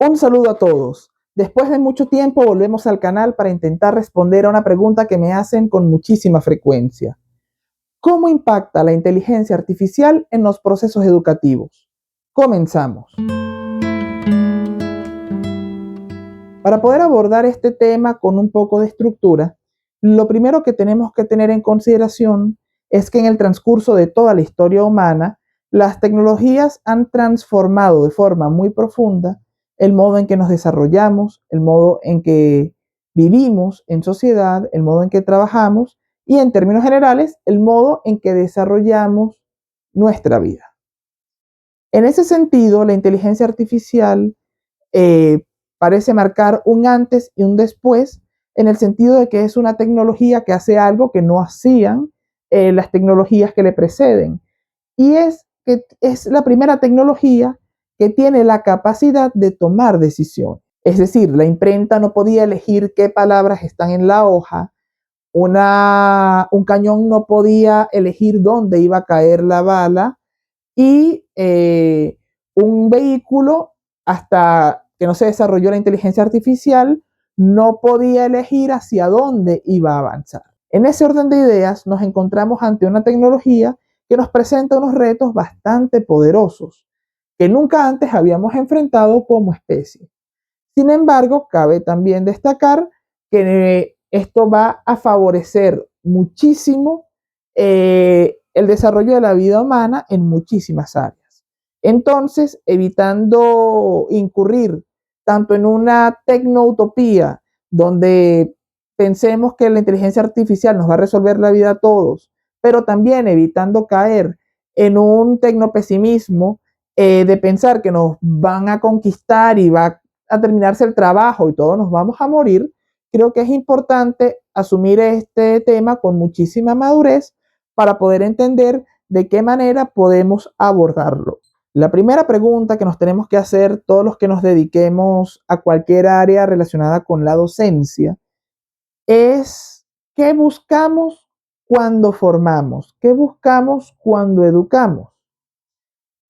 Un saludo a todos. Después de mucho tiempo volvemos al canal para intentar responder a una pregunta que me hacen con muchísima frecuencia. ¿Cómo impacta la inteligencia artificial en los procesos educativos? Comenzamos. Para poder abordar este tema con un poco de estructura, lo primero que tenemos que tener en consideración es que en el transcurso de toda la historia humana, las tecnologías han transformado de forma muy profunda el modo en que nos desarrollamos, el modo en que vivimos en sociedad, el modo en que trabajamos y, en términos generales, el modo en que desarrollamos nuestra vida. En ese sentido, la inteligencia artificial eh, parece marcar un antes y un después, en el sentido de que es una tecnología que hace algo que no hacían las tecnologías que le preceden. Y es que es la primera tecnología que tiene la capacidad de tomar decisiones. Es decir, la imprenta no podía elegir qué palabras están en la hoja, un cañón no podía elegir dónde iba a caer la bala y un vehículo, hasta que no se desarrolló la inteligencia artificial, no podía elegir hacia dónde iba a avanzar. En ese orden de ideas nos encontramos ante una tecnología que nos presenta unos retos bastante poderosos que nunca antes habíamos enfrentado como especie. Sin embargo, cabe también destacar que esto va a favorecer muchísimo el desarrollo de la vida humana en muchísimas áreas. Entonces, evitando incurrir tanto en una tecnoutopía donde pensemos que la inteligencia artificial nos va a resolver la vida a todos, pero también evitando caer en un tecnopesimismo de pensar que nos van a conquistar y va a terminarse el trabajo y todos nos vamos a morir, creo que es importante asumir este tema con muchísima madurez para poder entender de qué manera podemos abordarlo. La primera pregunta que nos tenemos que hacer todos los que nos dediquemos a cualquier área relacionada con la docencia es: ¿qué buscamos cuando formamos? ¿Qué buscamos cuando educamos?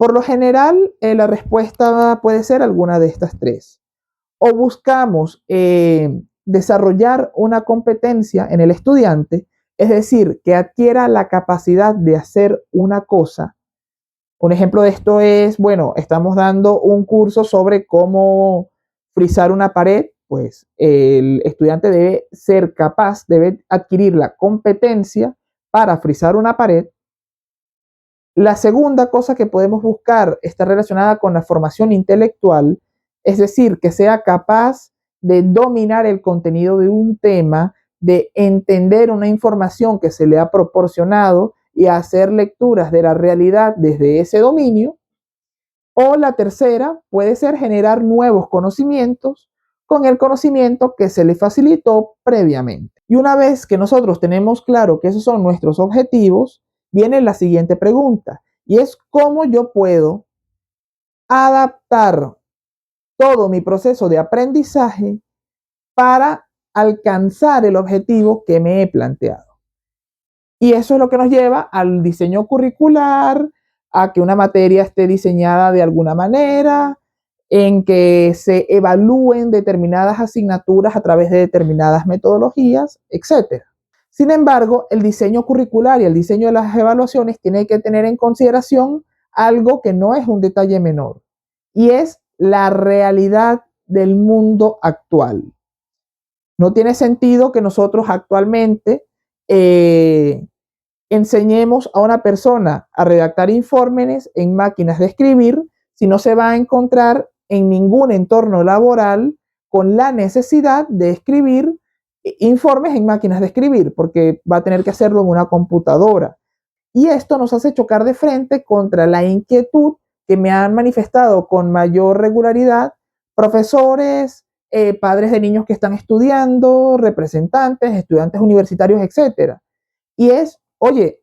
Por lo general, la respuesta puede ser alguna de estas tres. O buscamos desarrollar una competencia en el estudiante, es decir, que adquiera la capacidad de hacer una cosa. Un ejemplo de esto es, bueno, estamos dando un curso sobre cómo frizar una pared, pues el estudiante debe ser capaz, debe adquirir la competencia para frizar una pared. La segunda cosa que podemos buscar está relacionada con la formación intelectual, es decir, que sea capaz de dominar el contenido de un tema, de entender una información que se le ha proporcionado y hacer lecturas de la realidad desde ese dominio. O la tercera puede ser generar nuevos conocimientos con el conocimiento que se le facilitó previamente. Y una vez que nosotros tenemos claro que esos son nuestros objetivos, viene la siguiente pregunta, y es: ¿cómo yo puedo adaptar todo mi proceso de aprendizaje para alcanzar el objetivo que me he planteado? Y eso es lo que nos lleva al diseño curricular, a que una materia esté diseñada de alguna manera, en que se evalúen determinadas asignaturas a través de determinadas metodologías, etc. Sin embargo, el diseño curricular y el diseño de las evaluaciones tiene que tener en consideración algo que no es un detalle menor, y es la realidad del mundo actual. No tiene sentido que nosotros actualmente enseñemos a una persona a redactar informes en máquinas de escribir si no se va a encontrar en ningún entorno laboral con la necesidad de escribir informes en máquinas de escribir, porque va a tener que hacerlo en una computadora. Y esto nos hace chocar de frente contra la inquietud que me han manifestado con mayor regularidad profesores, padres de niños que están estudiando, representantes, estudiantes universitarios, etc. Y es: oye,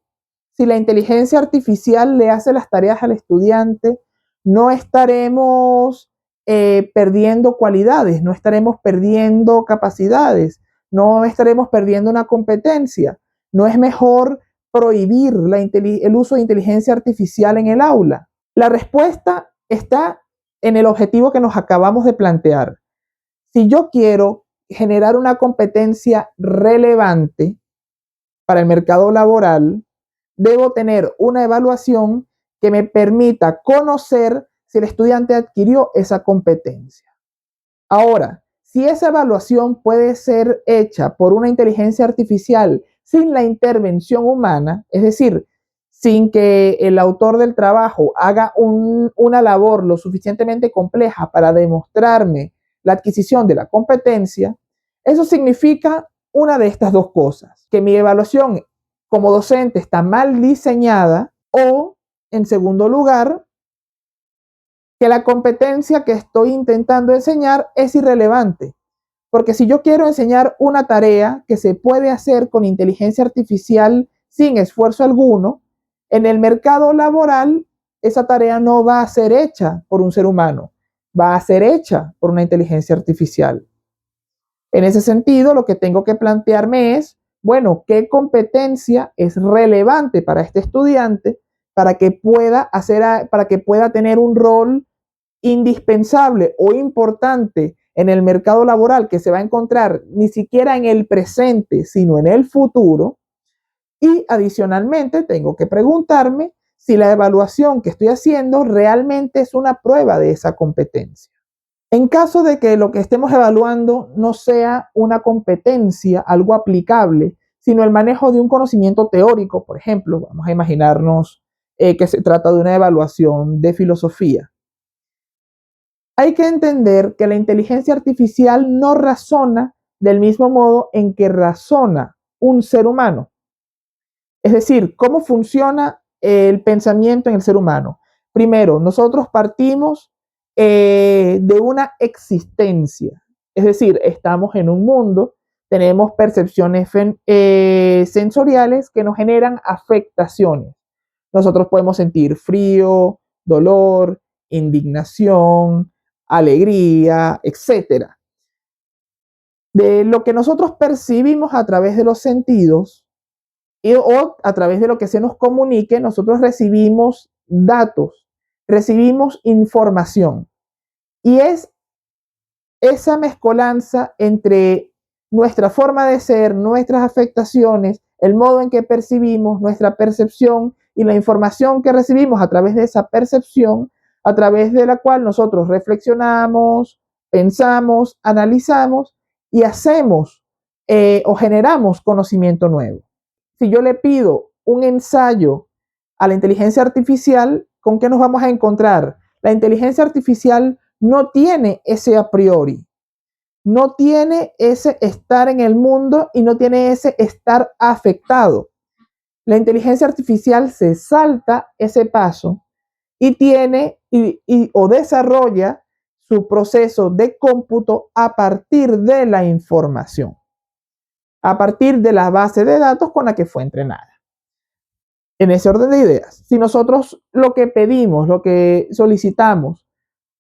si la inteligencia artificial le hace las tareas al estudiante, no estaremos perdiendo cualidades, no estaremos perdiendo capacidades, no estaremos perdiendo una competencia. ¿No es mejor prohibir el uso de inteligencia artificial en el aula? La respuesta está en el objetivo que nos acabamos de plantear. Si yo quiero generar una competencia relevante para el mercado laboral, debo tener una evaluación que me permita conocer si el estudiante adquirió esa competencia. Ahora, si esa evaluación puede ser hecha por una inteligencia artificial sin la intervención humana, es decir, sin que el autor del trabajo haga una labor lo suficientemente compleja para demostrarme la adquisición de la competencia, eso significa una de estas dos cosas: que mi evaluación como docente está mal diseñada, o, en segundo lugar, que la competencia que estoy intentando enseñar es irrelevante. Porque si yo quiero enseñar una tarea que se puede hacer con inteligencia artificial sin esfuerzo alguno, en el mercado laboral esa tarea no va a ser hecha por un ser humano, va a ser hecha por una inteligencia artificial. En ese sentido, lo que tengo que plantearme es, bueno, ¿qué competencia es relevante para este estudiante para que pueda tener un rol indispensable o importante en el mercado laboral, que se va a encontrar ni siquiera en el presente, sino en el futuro? Y adicionalmente tengo que preguntarme si la evaluación que estoy haciendo realmente es una prueba de esa competencia. En caso de que lo que estemos evaluando no sea una competencia, algo aplicable, sino el manejo de un conocimiento teórico, por ejemplo, vamos a imaginarnos que se trata de una evaluación de filosofía. Hay que entender que la inteligencia artificial no razona del mismo modo en que razona un ser humano. Es decir, ¿cómo funciona el pensamiento en el ser humano? Primero, nosotros partimos de una existencia. Es decir, estamos en un mundo, tenemos percepciones sensoriales que nos generan afectaciones. Nosotros podemos sentir frío, dolor, indignación, alegría, etc. De lo que nosotros percibimos a través de los sentidos o a través de lo que se nos comunique, nosotros recibimos datos, recibimos información. Y es esa mezcolanza entre nuestra forma de ser, nuestras afectaciones, el modo en que percibimos, nuestra percepción y la información que recibimos a través de esa percepción, a través de la cual nosotros reflexionamos, pensamos, analizamos y hacemos o generamos conocimiento nuevo. Si yo le pido un ensayo a la inteligencia artificial, ¿con qué nos vamos a encontrar? La inteligencia artificial no tiene ese a priori, no tiene ese estar en el mundo y no tiene ese estar afectado. La inteligencia artificial se salta ese paso y tiene o desarrolla su proceso de cómputo a partir de la información, a partir de la base de datos con la que fue entrenada. En ese orden de ideas, si nosotros lo que pedimos, lo que solicitamos,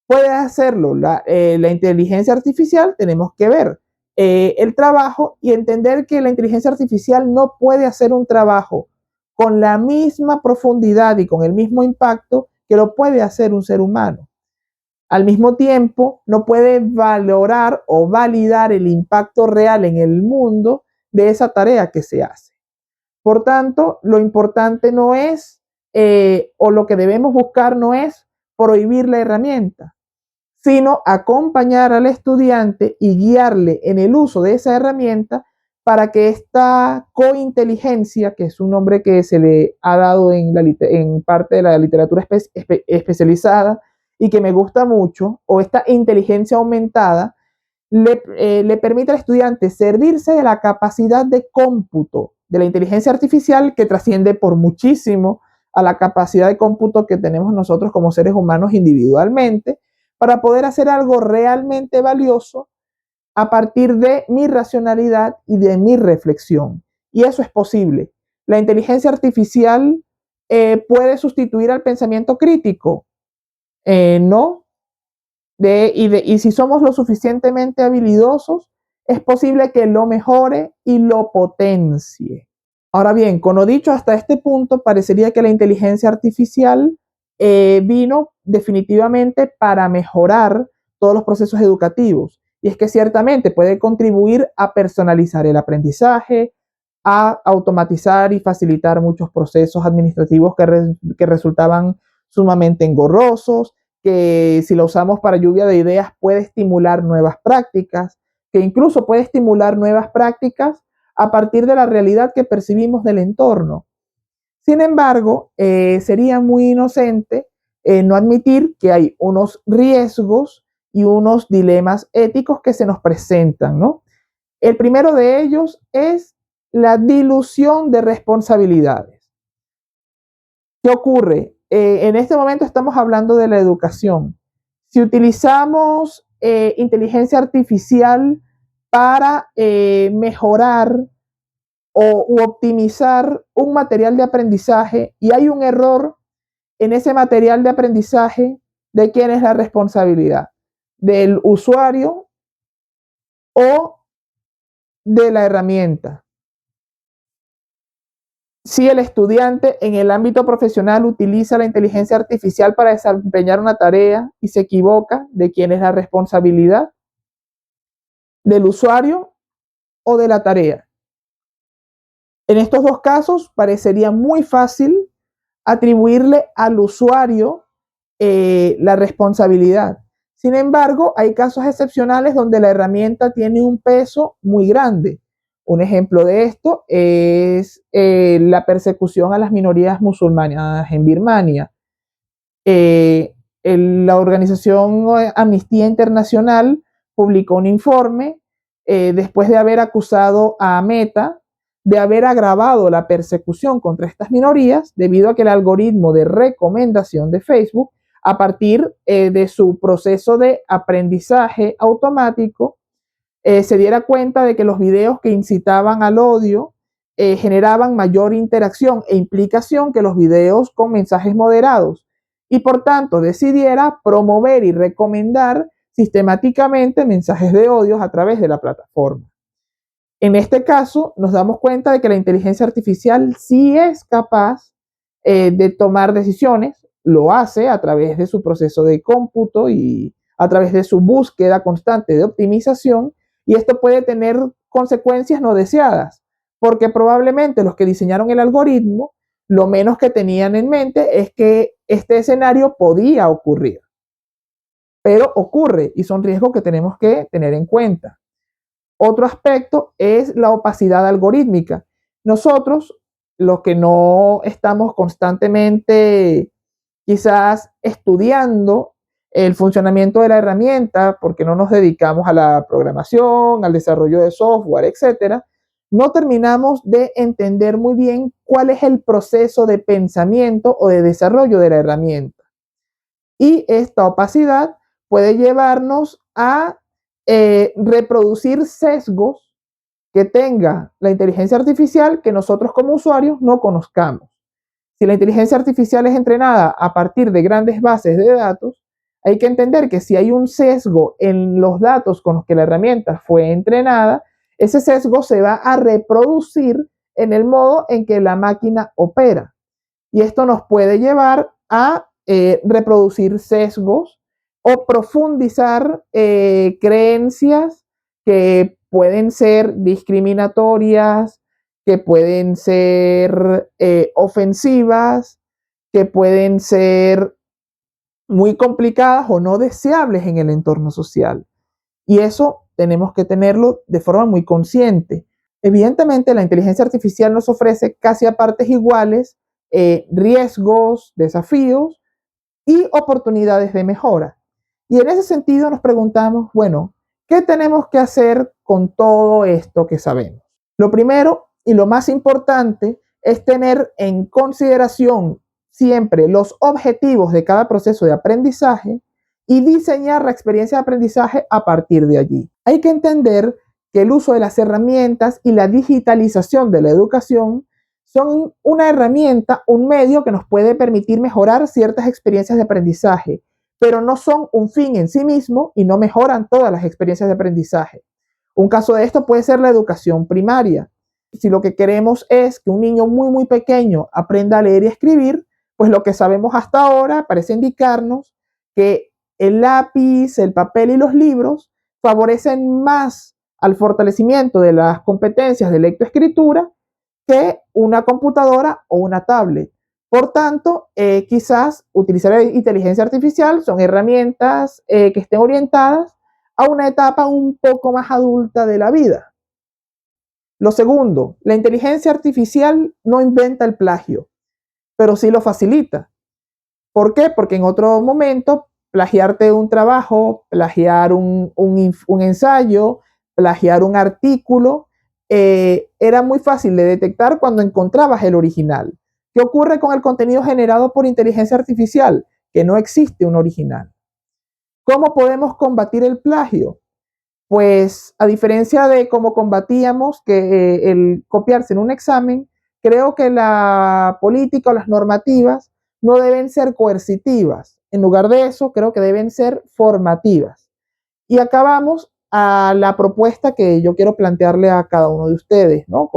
puede hacerlo la inteligencia artificial, tenemos que ver el trabajo y entender que la inteligencia artificial no puede hacer un trabajo con la misma profundidad y con el mismo impacto que lo puede hacer un ser humano. Al mismo tiempo, no puede valorar o validar el impacto real en el mundo de esa tarea que se hace. Por tanto, lo importante no es, o lo que debemos buscar no es prohibir la herramienta, sino acompañar al estudiante y guiarle en el uso de esa herramienta para que esta cointeligencia, que es un nombre que se le ha dado en parte de la literatura especializada y que me gusta mucho, o esta inteligencia aumentada, le permite al estudiante servirse de la capacidad de cómputo de la inteligencia artificial, que trasciende por muchísimo a la capacidad de cómputo que tenemos nosotros como seres humanos individualmente, para poder hacer algo realmente valioso a partir de mi racionalidad y de mi reflexión. Y eso es posible. La inteligencia artificial puede sustituir al pensamiento crítico. No. Y si somos lo suficientemente habilidosos, es posible que lo mejore y lo potencie. Ahora bien, con lo dicho hasta este punto, parecería que la inteligencia artificial vino definitivamente para mejorar todos los procesos educativos. Y es que ciertamente puede contribuir a personalizar el aprendizaje, a automatizar y facilitar muchos procesos administrativos que resultaban sumamente engorrosos, que si lo usamos para lluvia de ideas puede estimular nuevas prácticas, que incluso puede estimular nuevas prácticas a partir de la realidad que percibimos del entorno. Sin embargo, sería muy inocente no admitir que hay unos riesgos y unos dilemas éticos que se nos presentan, ¿no? El primero de ellos es la dilución de responsabilidades. ¿Qué ocurre? En este momento estamos hablando de la educación. Si utilizamos inteligencia artificial para mejorar u optimizar un material de aprendizaje y hay un error en ese material de aprendizaje, ¿de quién es la responsabilidad? ¿Del usuario o de la herramienta? Si el estudiante en el ámbito profesional utiliza la inteligencia artificial para desempeñar una tarea y se equivoca, ¿de quién es la responsabilidad? ¿Del usuario o de la tarea? En estos dos casos parecería muy fácil atribuirle al usuario la responsabilidad. Sin embargo, hay casos excepcionales donde la herramienta tiene un peso muy grande. Un ejemplo de esto es la persecución a las minorías musulmanas en Birmania. La organización Amnistía Internacional publicó un informe después de haber acusado a Meta de haber agravado la persecución contra estas minorías debido a que el algoritmo de recomendación de Facebook, a partir de su proceso de aprendizaje automático, se diera cuenta de que los videos que incitaban al odio generaban mayor interacción e implicación que los videos con mensajes moderados y por tanto decidiera promover y recomendar sistemáticamente mensajes de odio a través de la plataforma. En este caso, nos damos cuenta de que la inteligencia artificial sí es capaz de tomar decisiones, lo hace a través de su proceso de cómputo y a través de su búsqueda constante de optimización, y esto puede tener consecuencias no deseadas, porque probablemente los que diseñaron el algoritmo, lo menos que tenían en mente es que este escenario podía ocurrir, pero ocurre y son riesgos que tenemos que tener en cuenta. Otro aspecto es la opacidad algorítmica. Nosotros, los que no estamos constantemente quizás estudiando el funcionamiento de la herramienta, porque no nos dedicamos a la programación, al desarrollo de software, etcétera, no terminamos de entender muy bien cuál es el proceso de pensamiento o de desarrollo de la herramienta. Y esta opacidad puede llevarnos a reproducir sesgos que tenga la inteligencia artificial que nosotros como usuarios no conozcamos. Si la inteligencia artificial es entrenada a partir de grandes bases de datos, hay que entender que si hay un sesgo en los datos con los que la herramienta fue entrenada, ese sesgo se va a reproducir en el modo en que la máquina opera. Y esto nos puede llevar a reproducir sesgos o profundizar creencias que pueden ser discriminatorias, que pueden ser ofensivas, que pueden ser muy complicadas o no deseables en el entorno social. Y eso tenemos que tenerlo de forma muy consciente. Evidentemente, la inteligencia artificial nos ofrece casi a partes iguales riesgos, desafíos y oportunidades de mejora. Y en ese sentido nos preguntamos, bueno, ¿qué tenemos que hacer con todo esto que sabemos? Lo primero y lo más importante es tener en consideración siempre los objetivos de cada proceso de aprendizaje y diseñar la experiencia de aprendizaje a partir de allí. Hay que entender que el uso de las herramientas y la digitalización de la educación son una herramienta, un medio que nos puede permitir mejorar ciertas experiencias de aprendizaje, pero no son un fin en sí mismo y no mejoran todas las experiencias de aprendizaje. Un caso de esto puede ser la educación primaria. Si lo que queremos es que un niño muy pequeño aprenda a leer y escribir, pues lo que sabemos hasta ahora parece indicarnos que el lápiz, el papel y los libros favorecen más al fortalecimiento de las competencias de lectoescritura que una computadora o una tablet. Por tanto, quizás utilizar la inteligencia artificial son herramientas que estén orientadas a una etapa un poco más adulta de la vida. Lo segundo, la inteligencia artificial no inventa el plagio, pero sí lo facilita. ¿Por qué? Porque en otro momento, plagiarte un trabajo, plagiar un ensayo, plagiar un artículo, era muy fácil de detectar cuando encontrabas el original. ¿Qué ocurre con el contenido generado por inteligencia artificial? Que no existe un original. ¿Cómo podemos combatir el plagio? Pues a diferencia de cómo combatíamos que el copiarse en un examen, creo que la política o las normativas no deben ser coercitivas. En lugar de eso, creo que deben ser formativas. Y acabamos a la propuesta que yo quiero plantearle a cada uno de ustedes, ¿no?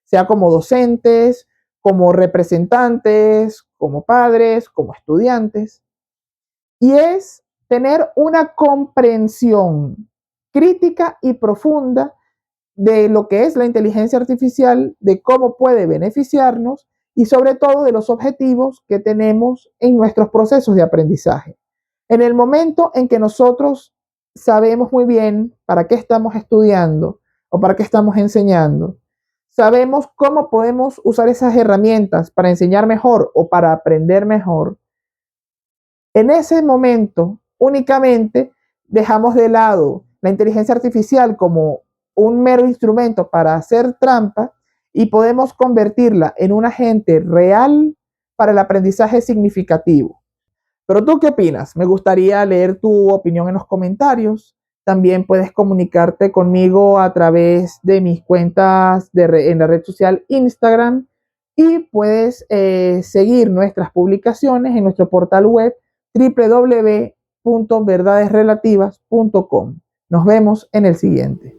Sea como docentes, como representantes, como padres, como estudiantes. Y es tener una comprensión crítica y profunda de lo que es la inteligencia artificial, de cómo puede beneficiarnos y sobre todo de los objetivos que tenemos en nuestros procesos de aprendizaje. En el momento en que nosotros sabemos muy bien para qué estamos estudiando o para qué estamos enseñando, sabemos cómo podemos usar esas herramientas para enseñar mejor o para aprender mejor, en ese momento únicamente dejamos de lado la inteligencia artificial como un mero instrumento para hacer trampa y podemos convertirla en un agente real para el aprendizaje significativo. Pero ¿tú qué opinas? Me gustaría leer tu opinión en los comentarios. También puedes comunicarte conmigo a través de mis cuentas en la red social Instagram y puedes seguir nuestras publicaciones en nuestro portal web www.verdadesrelativas.com. Nos vemos en el siguiente.